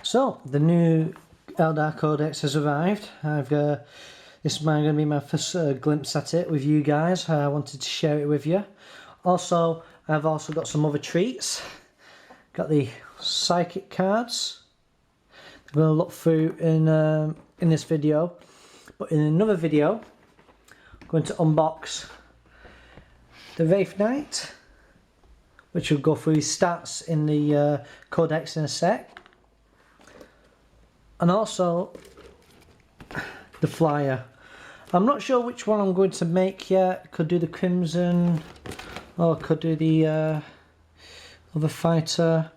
So the new ELdar Codex has arrived. This is going to be my first glimpse at it with you guys. I wanted to share it with you. Also, I've also got some other treats. Got the psychic cards. I'm going to look through in this video, but in another video, I'm going to unbox the wriathknight, which will go through his stats in the Codex in a sec. And also the flyer. I'm not sure which one I'm going to make yet. Could do the crimson, or could do the other fighter.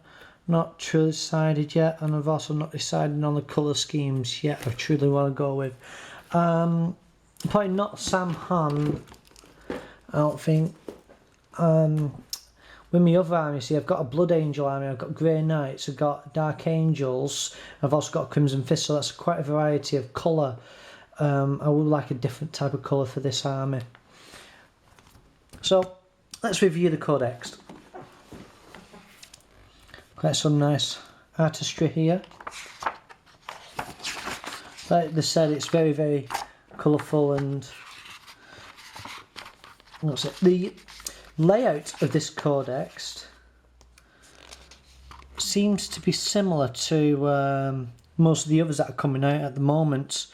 Not truly decided yet, and I've also not decided on the colour schemes yet. I truly want to go with. Probably not Sam Han. I don't think. With my other army, see, I've got a Blood Angel army, I've got Grey Knights, I've got Dark Angels, I've also got Crimson Fist, so that's quite a variety of colour. I would like a different type of colour for this army. So, let's review the Codex. Quite some nice artistry here. Like they said, it's very, very colourful, and what's it? The layout of this Codex seems to be similar to most of the others that are coming out at the moment.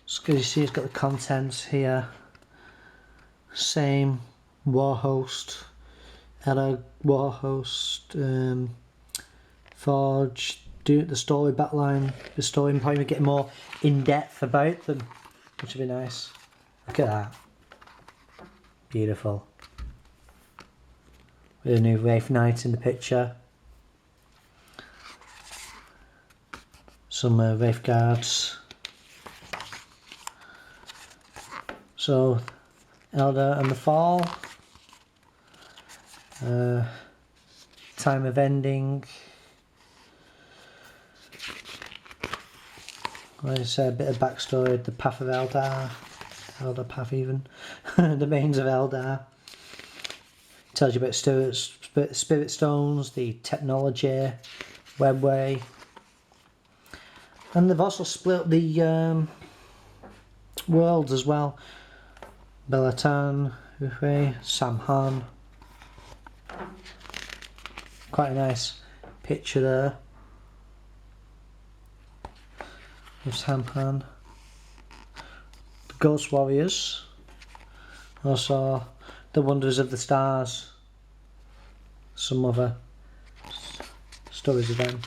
Just because you see it's got the contents here. Same Warhost, Edlar Warhost, Forge, do the story backline, the story, and probably getting more in depth about them, which would be nice. Look at that. Beautiful. With a new wriathknight in the picture. Some wraith guards. So, Eldar and the Fall. Time of Ending. Like I said, a bit of backstory, the Path of Eldar. Eldar Path even. The Mains of Eldar. Tells you about spirit stones, the technology, webway, and they've also split the worlds as well. Belatan, Ufei, Samhan. Quite a nice picture there of Samhan. The Ghost Warriors. Also the Wonders of the Stars. Some other stories of them.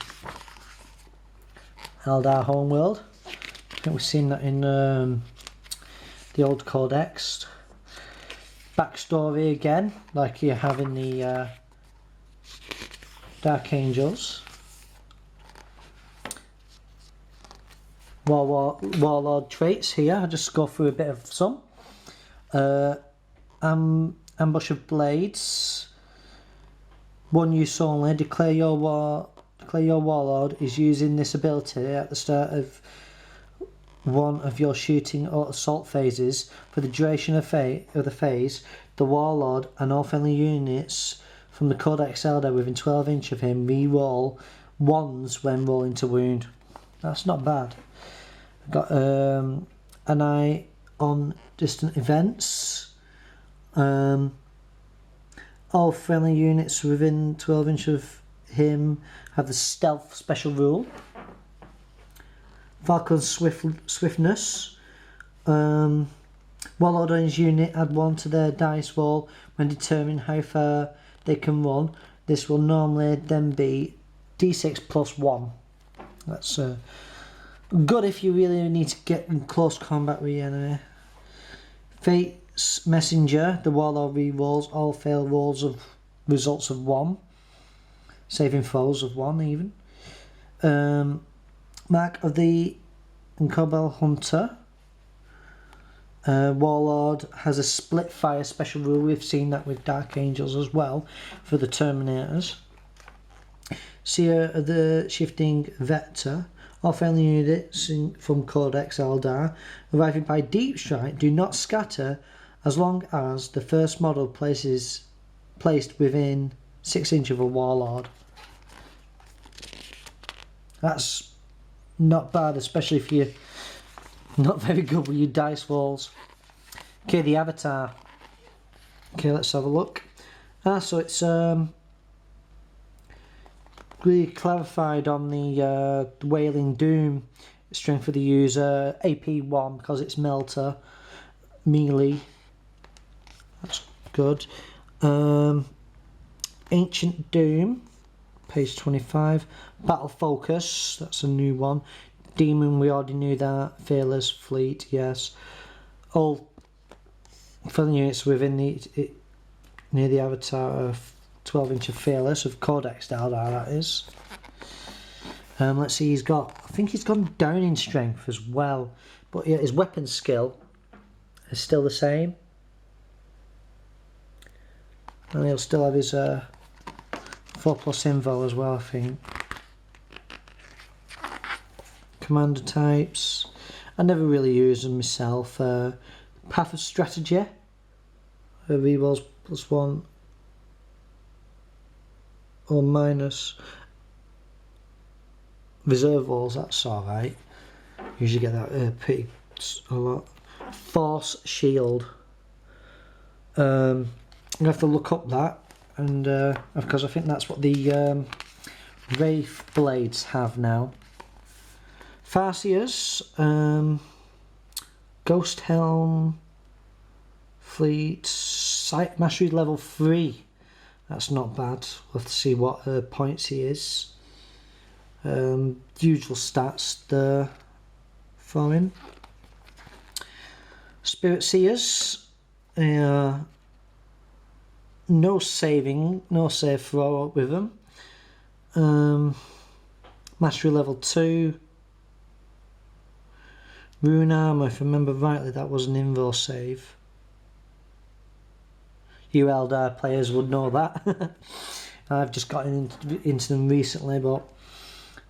Eldar Homeworld. I think we've seen that in the old Codex. Backstory again, like you have in the Dark Angels. Warlord Traits here. I'll just go through a bit of some. Ambush of Blades. One use only. Declare your warlord is using this ability at the start of one of your shooting or assault phases. For the duration of the phase, the warlord and all friendly units from the Codex Eldar within 12 inches of him re-roll ones when rolling to wound. That's not bad. I've got an eye on distant events. All friendly units within 12 inches of him have the stealth special rule. Falcon's swiftness. Warlord and his unit add 1 to their dice roll when determining how far they can run. This will normally then be d6 plus 1. That's good if you really need to get in close combat with the enemy. Fate's Messenger. The Warlord re-rolls all failed rolls of results of 1. Saving throws of 1 even. Mark of the Incobel Hunter. Warlord has a split fire special rule. We've seen that with Dark Angels as well for the Terminators. Seer of the Shifting Vector. All friendly units from Codex Eldar arriving by Deep Strike do not scatter as long as the first model placed within 6 inches of a Warlord. That's not bad, especially if you're not very good with your dice rolls. Okay, the avatar. Okay, let's have a look. So it's really clarified on the Wailing Doom. Strength for the user, AP 1 because it's Melter, melee. That's good. Ancient Doom, page 25. Battle Focus, that's a new one. Demon, we already knew that. Fearless, Fleet, yes. All filling units within near the avatar of 12 inch of Fearless, of Codex ELdar, that is. Let's see, I think he's gone down in strength as well. But yeah, his weapon skill is still the same. And he'll still have his 4+ invo as well, I think. Commander types. I never really use them myself. Path of Strategy. Rerolls +1 or minus. Reserve rolls, that's alright. Usually get that pretty a lot. Force Shield. I'm going to have to look up that, and because I think that's what the Wraith blades have now. Farseers, Ghost Helm, Fleet, Sight Mastery level 3. That's not bad. We'll have to see what points he is. Usual stats there for him. Spirit Seers, no save throw with them. Mastery level 2. Rune Armour, if I remember rightly, that was an invo save. You ELdar players would know that. I've just gotten into them recently, but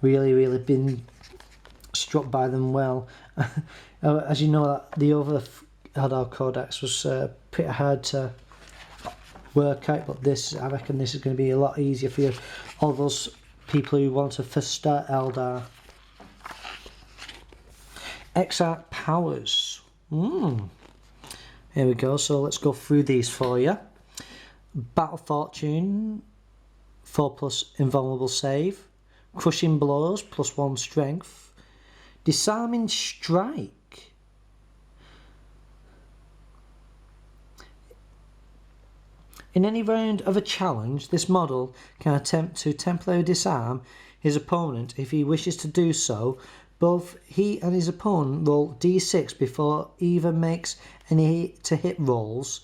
really been struck by them well. As you know, the other Edlar Codex was pretty hard to work out, but I reckon this is going to be a lot easier for you, all those people who want to first start ELdar. Exarch Powers. Here we go, so let's go through these for you. Battle Fortune, 4+ invulnerable save. Crushing Blows, +1 strength. Disarming Strike. In any round of a challenge, this model can attempt to temporarily disarm his opponent. If he wishes to do so, both he and his opponent roll d6 before either makes any hit rolls.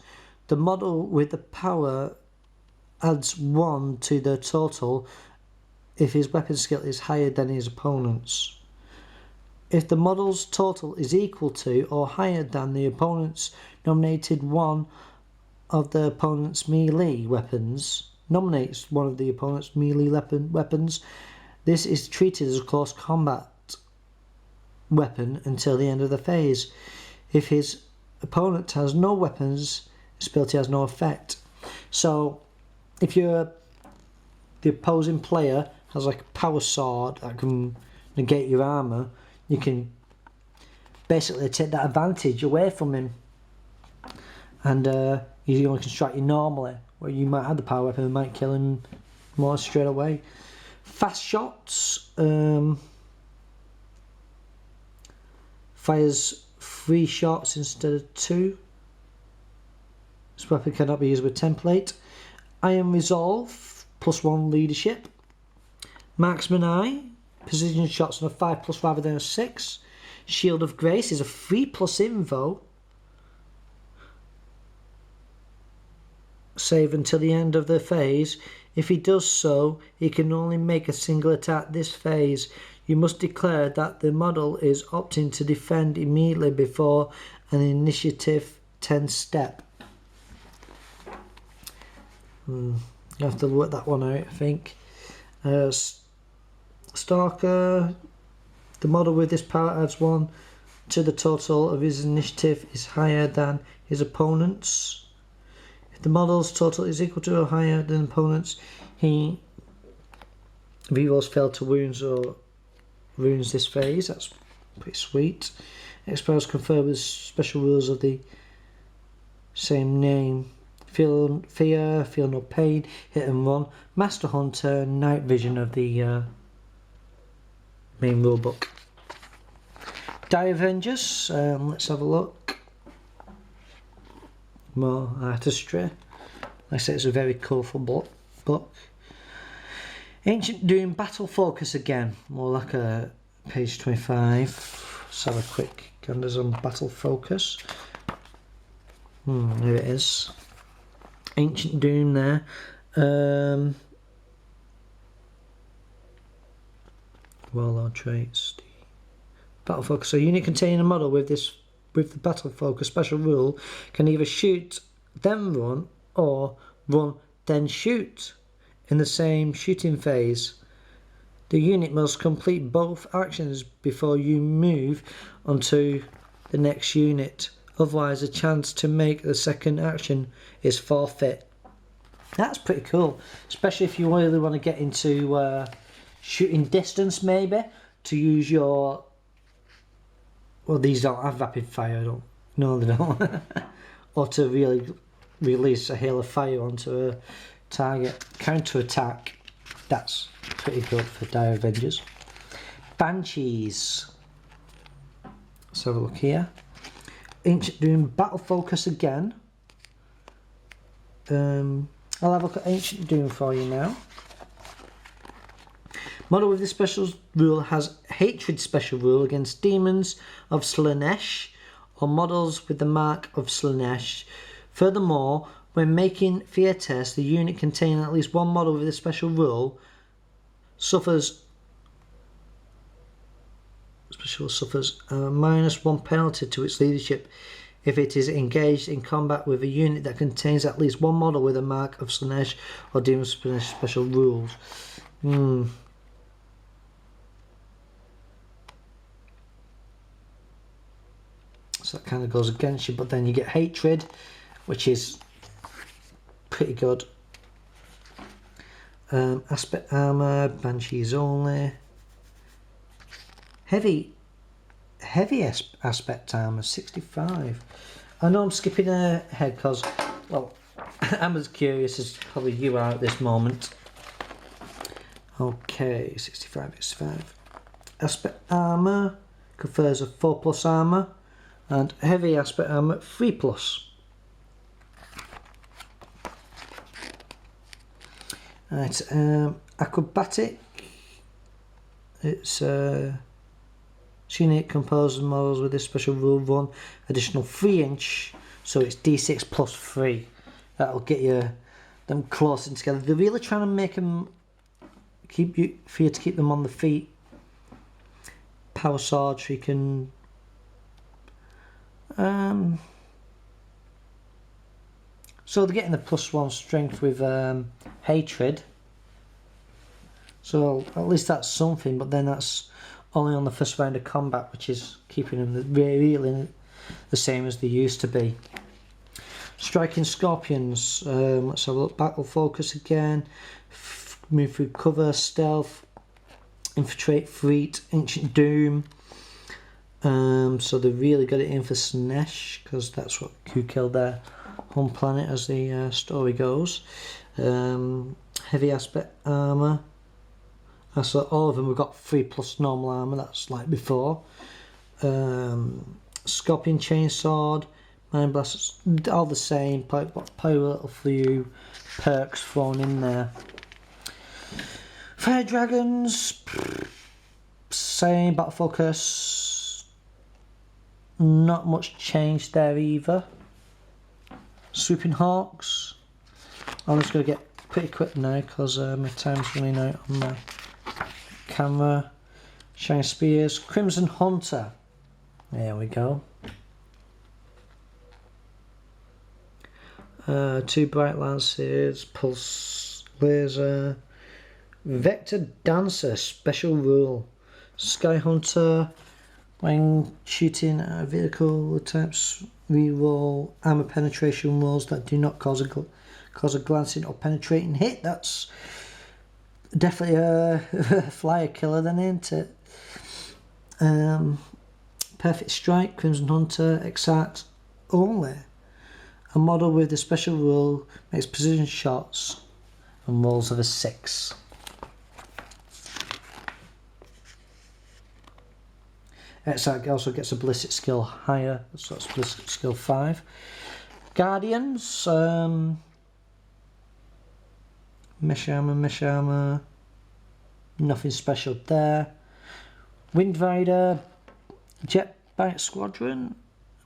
The model with the power adds 1 to the total if his weapon skill is higher than his opponent's. If the model's total is equal to or higher than the opponent's nominated one of the opponent's melee weapons, this is treated as a close combat weapon until the end of the phase. If his opponent has no weapons, his ability has no effect. So if the opposing player has like a power sword that can negate your armour, you can basically take that advantage away from him, and he only can strike you normally, where you might have the power weapon and might kill him more straight away. Fast shots, fires 3 shots instead of 2. This weapon cannot be used with template. Iron Resolve, +1 leadership. Marksman Eye, precision shots on a 5+ rather than a 6. Shield of Grace is a 3+ invo. Save until the end of the phase. If he does so, he can only make a single attack this phase. You must declare that the model is opting to defend immediately before an initiative 10 step. You have to work that one out, I think. Stalker, the model with this power adds 1 to the total of his initiative is higher than his opponent's. If the model's total is equal to or higher than opponent's, he rerolls fail to wounds or ruins this phase. That's pretty sweet. Expels confer with special rules of the same name. Feel fear, feel no pain, hit and run. Master Hunter, night vision of the main rulebook. Die Avengers, let's have a look. More artistry. Like I say, it's a very colourful book. Ancient Doom Battle Focus again, more like a page 25. Let's have a quick gander on Battle Focus. There it is. Ancient Doom there. Warlord Traits. Battle Focus. So, unit containing a model with the Battle Focus special rule can either shoot then run or run then shoot in the same shooting phase. The unit must complete both actions before you move onto the next unit. Otherwise, a chance to make the second action is forfeit. That's pretty cool, especially if you really want to get into shooting distance, maybe to use your. Well, these don't have rapid fire. I don't. No, they don't. Or to really release a hail of fire onto a target. Counter attack. That's pretty good for Die Avengers. Banshees. Let's have a look here. Ancient Doom Battle Focus again. I'll have a look at Ancient Doom for you now. Model with this special rule has Hatred special rule against demons of Slaanesh or models with the mark of Slaanesh. Furthermore, when making fear tests, the unit containing at least one model with this special rule suffers a -1 penalty to its leadership if it is engaged in combat with a unit that contains at least one model with a mark of Slaanesh or Demon of Slaanesh special rules. So that kind of goes against you, but then you get Hatred, which is pretty good. Aspect Armour, Banshees only. Heavy aspect armour, 65. I know I'm skipping ahead because, well, I'm as curious as probably you are at this moment. Okay, 65. Aspect armour confers a 4+ armour, and heavy aspect armour 3+. Right, acrobatic. It's unit composed of models with this special rule 1 additional 3-inch, so it's D6 plus 3. That'll get you them close in together. They're really trying to make them for you to keep them on the feet. Power sword, so you can so they're getting the +1 strength with Hatred. So at least that's something, but then that's only on the first round of combat, which is keeping them really the same as they used to be. Striking Scorpions. Let's have a look. Battle Focus again. Move through cover, stealth, infiltrate, fleet, Ancient Doom. So they really got it in for Slaanesh, because that's who killed their home planet, as the story goes. Heavy aspect armour. So all of them have got 3+ normal armour, that's like before. Scorpion Chainsword, Mind Blast, all the same, probably a little few perks thrown in there. Fire Dragons, same, Battle Focus, not much change there either. Swooping Hawks, I'm just going to get pretty quick now because my time's running out on my camera. Shining Spears, Crimson Hunter, there we go. 2 Bright Lances, Pulse Laser, Vector Dancer special rule. Sky Hunter, when shooting at a vehicle types, reroll armor penetration rolls that do not cause a glancing or penetrating hit. That's definitely a flyer killer then, ain't it? Perfect Strike, Crimson Hunter, Exarch only. A model with a special rule makes precision shots and rolls of a 6. Exarch also gets a ballistic skill higher, so it's ballistic skill 5. Guardians, mesh armor, nothing special there. Wind Rider, Jet Bike Squadron,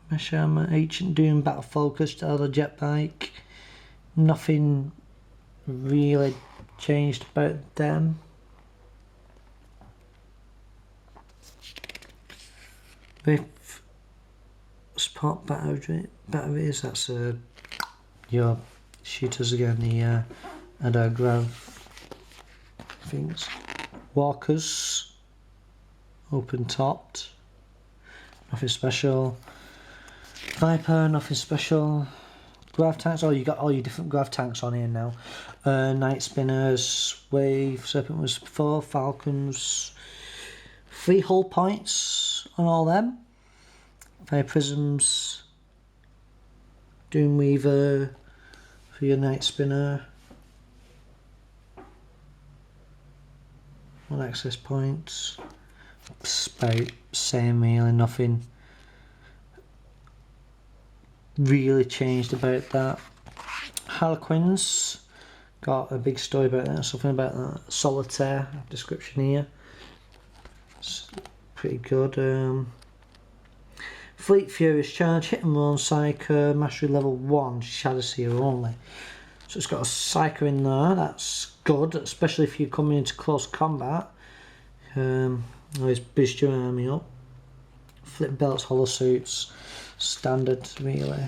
mesh armor, Ancient Doom, Battle Focused, Elder Jet Bike. Nothing really changed about them. With support batteries, that's your shooters again, the Edlar Grav things. Walkers, open topped, nothing special. Viper, nothing special. Grav tanks, oh, you got all your different grav tanks on here now. Night Spinners, Wave, Serpent was before, Falcons. 3 hull points on all them. Fire Prisms, Doomweaver for your Night Spinner. 1 access points. About same really, nothing really changed about that. Harlequins, got a big story about that, something about that. Solitaire, description here. It's pretty good. Fleet Furious Charge, hit and run, Psyker, Mastery level 1, Shadowseer only. So it's got a Psyker in there, that's good, especially if you're coming into close combat. Always boost your army up. Flip belts, hollow suits, standard really.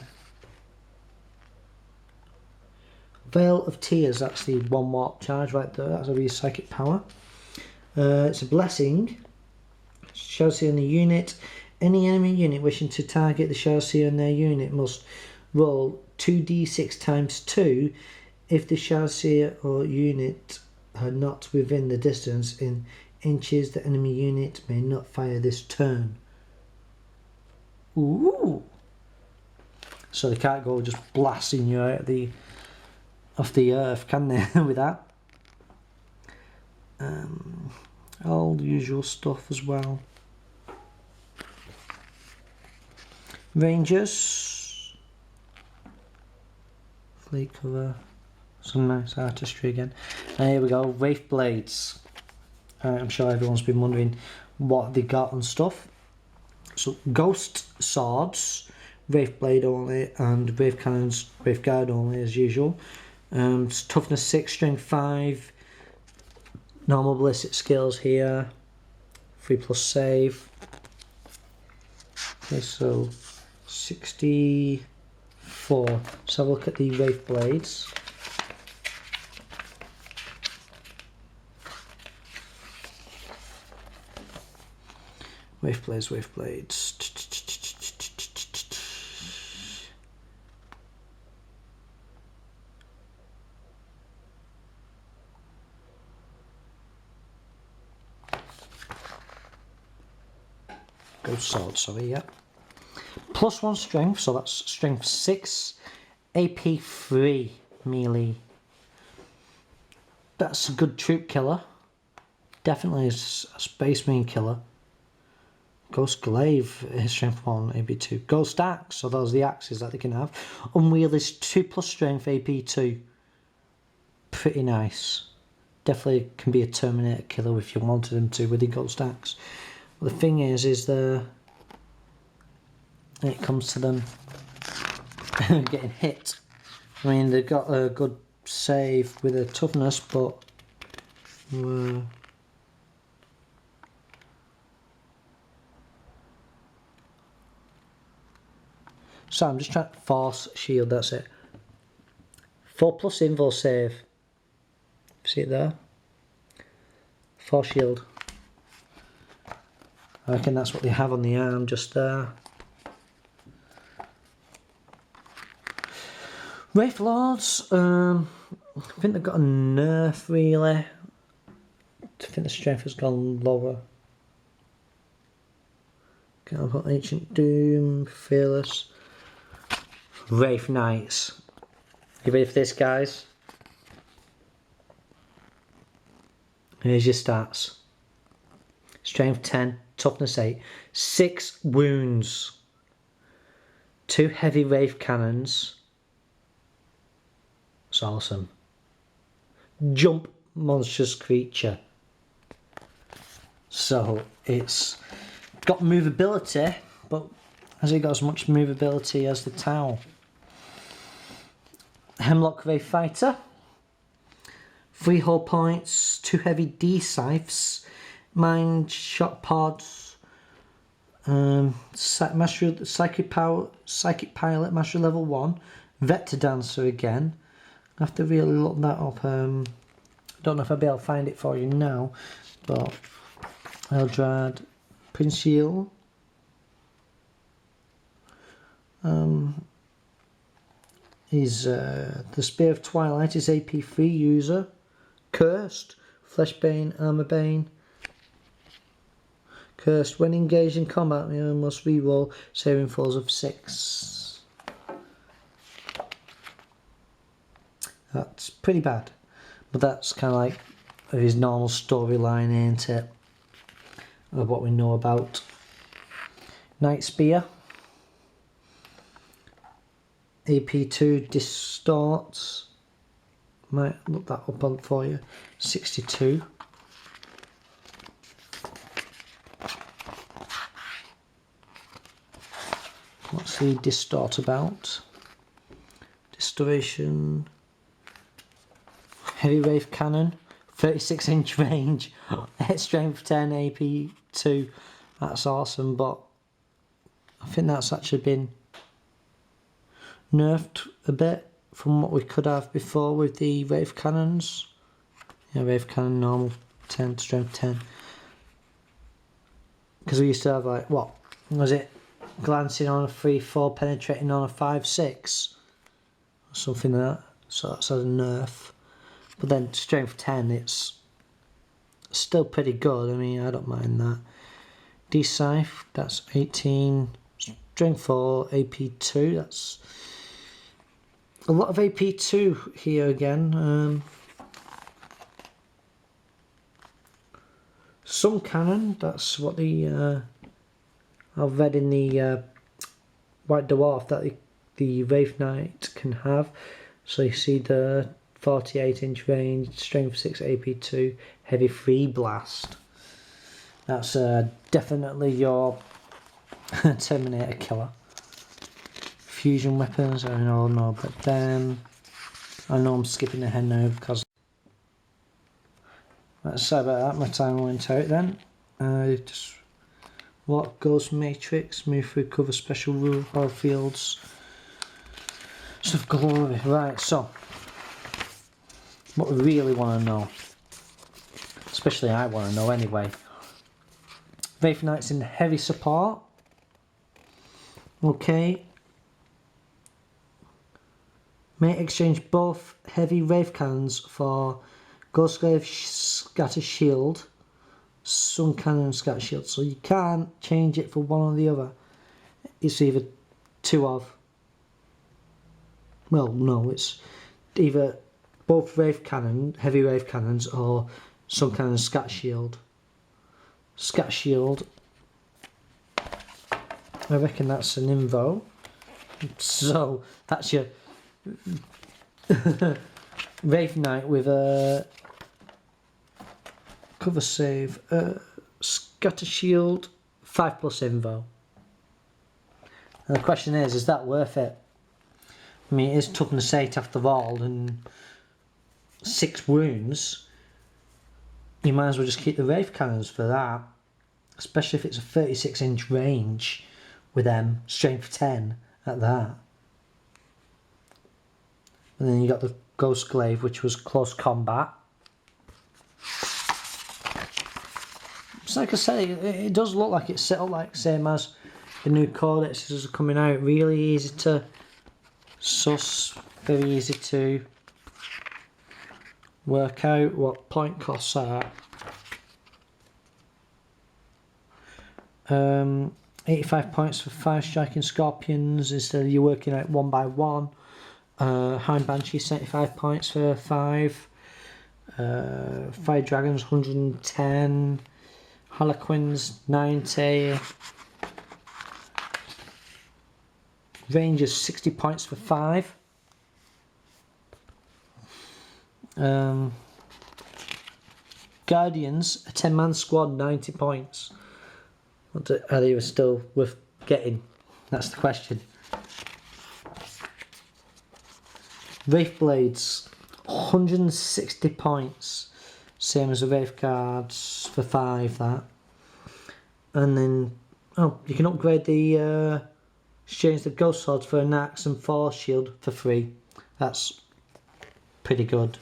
Veil of Tears, that's the 1 warp charge right there, that's a psychic power. It's a blessing. Shadowseer in the unit. Any enemy unit wishing to target the Shadowseer in their unit must roll 2d6 times 2 if the Shadowseer or unit are not within the distance in inches. The enemy unit may not fire this turn. Ooh! So they can't go just blasting you out off the earth, can they? With that. All the usual stuff as well. Rangers, fleet cover, some nice artistry again. And here we go, Wraith Blades. I'm sure everyone's been wondering what they got and stuff. So Ghost Swords, Wraith Blade only, and Wraith Cannons, Wraith Guard only as usual. Toughness 6, Strength 5, normal ballistic skills here, 3+ save. Okay, so 64. Let's have a look at the Wraith Blades. Wraith Blades, Wraith Blades. Ghost Sword, sorry, yeah. +1 strength, so that's strength 6, AP 3 melee. That's a good troop killer. Definitely a space marine killer. Ghost Glaive, his strength 1, AP 2. Ghost Axe, so those are the axes that they can have. Unwield is 2+ strength, AP 2. Pretty nice. Definitely can be a Terminator killer if you wanted him to with the Ghost Axe. But the thing is when it comes to them getting hit, I mean, they've got a good save with a toughness, but so I'm just trying to force shield, that's it. 4+ invul save. See it there? 4 shield. I reckon that's what they have on the arm just there. Wraith Lords, I think they've got a nerf really. I think the strength has gone lower. Can I put Ancient Doom, Fearless, wriathknights. You ready for this, guys? Here's your stats. Strength 10, toughness 8, 6 wounds, 2 heavy wraith cannons. It's awesome. Jump, monstrous creature. So it's got movability, but has it got as much movability as the Tau? Hemlock Wraith Fighter. 3 hull points, 2 heavy D-scythes, mind shot pods, psychic pilot, mastery level 1, vector dancer again. I have to really look that up. I don't know if I'll be able to find it for you now, but Eldrad, Prince Yield, is the Spear of Twilight is AP3 user, Cursed, Fleshbane, Armorbane. Cursed, when engaged in combat, you must reroll saving throws of 6. That's pretty bad, but that's kind of like his normal storyline, ain't it? Of what we know about Night Spear. AP2 distorts. Might look that up on for you. 62. What's the distort about? Distortion. Heavy wraith cannon. 36-inch range. Strength 10, AP2. That's awesome, but I think that's actually been nerfed a bit from what we could have before with the wraith cannons. Yeah, wraith cannon normal 10, strength 10. Because we used to have like, what was it? Glancing on a 3-4, penetrating on a 5-6. Or something like that. So that's a nerf. But then strength 10, it's still pretty good. I mean, I don't mind that. D-scythe, that's 18. Strength 4, AP2, that's a lot of AP2 here again. Some cannon, that's what the I've read in the White Dwarf that the wraithknight can have. So you see the 48-inch range, strength 6, AP2, heavy 3 blast. That's definitely your Terminator killer. Fusion weapons, I don't know about them. I know I'm skipping ahead now because let's say about that. My time went out then. Just what Ghost Matrix, move through cover, special rule, battlefields, stuff glory. Right, so what we really want to know, especially I want to know anyway. wraithknights in heavy support. Okay. May exchange both heavy wraith cannons for Ghostgrave Scatter Shield, Sun Cannon Scatter Shield. So you can't change it for one or the other. It's either two of. Well, no, it's either both wraith cannon, heavy wraith cannons, or Sun Cannon Scatter Shield. Scatter Shield. I reckon that's an invo. So that's your wraithknight with a cover save, Scatter Shield, 5+ invo. And the question is that worth it? I mean, it is toughness 8 after all, and 6 wounds. You might as well just keep the wraith cannons for that, especially if it's a 36-inch range with them, strength 10 at that. And then you got the Ghostglaive, which was close combat. It's like I say, it does look like it's set up like same as the new codexes are coming out. Really easy to suss, very easy to work out what point costs are. 85 points for 5 striking scorpions instead of you working out 1 by 1. Hind Banshee 75 points for 5. Fire Dragons 110. Harlequins 90. Rangers 60 points for 5. Guardians, a 10-man squad, 90 points. Are they still worth getting? That's the question. Wraith Blades, 160 points. Same as the Wraith Guards for 5, that. And then, you can upgrade the exchange the Ghost Swords for an axe and force shield for 3. That's pretty good.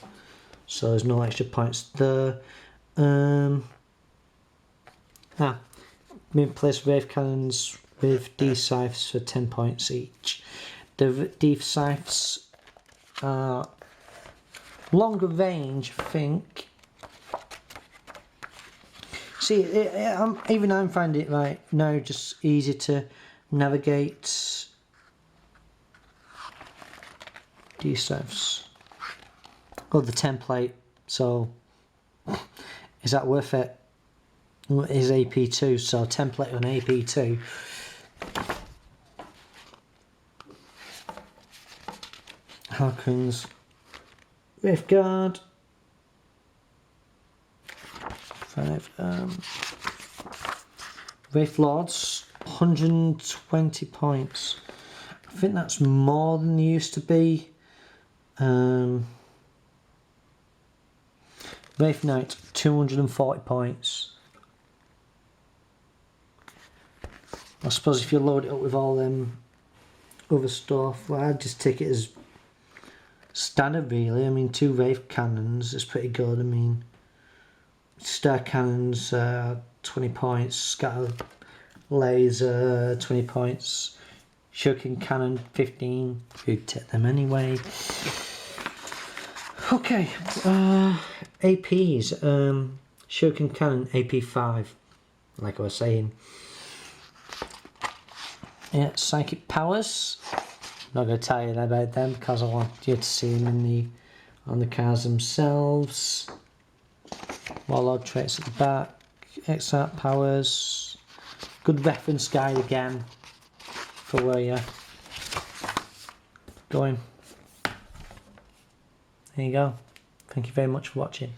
So there's no extra points there. Mid-place Wraith Cannons with D-Scythes for 10 points each. The D-Scythes are longer range, I think. See, even I'm finding it right now just easy to navigate. D-Scythes. Oh, the template. So, is that worth it? It is AP2, so template on AP2. Harlequins. Wraith Guard. 5. Wraith Lords. 120 points. I think that's more than they used to be. Wraithknight, 240 points. I suppose if you load it up with all them other stuff, well, I'd just take it as standard really. I mean, 2 Wraith Cannons is pretty good. I mean, Star Cannons, 20 points. Scatter Laser, 20 points. Shuriken Cannon, 15. You'd take them anyway. Okay, APs. Shuriken Cannon, AP 5. Like I was saying. Yeah, Psychic Powers. Not going to tell you about them because I want you to see them on the cards themselves. Warlord Traits at the back. Exarch Powers. Good reference guide again for where you're going. There you go. Thank you very much for watching.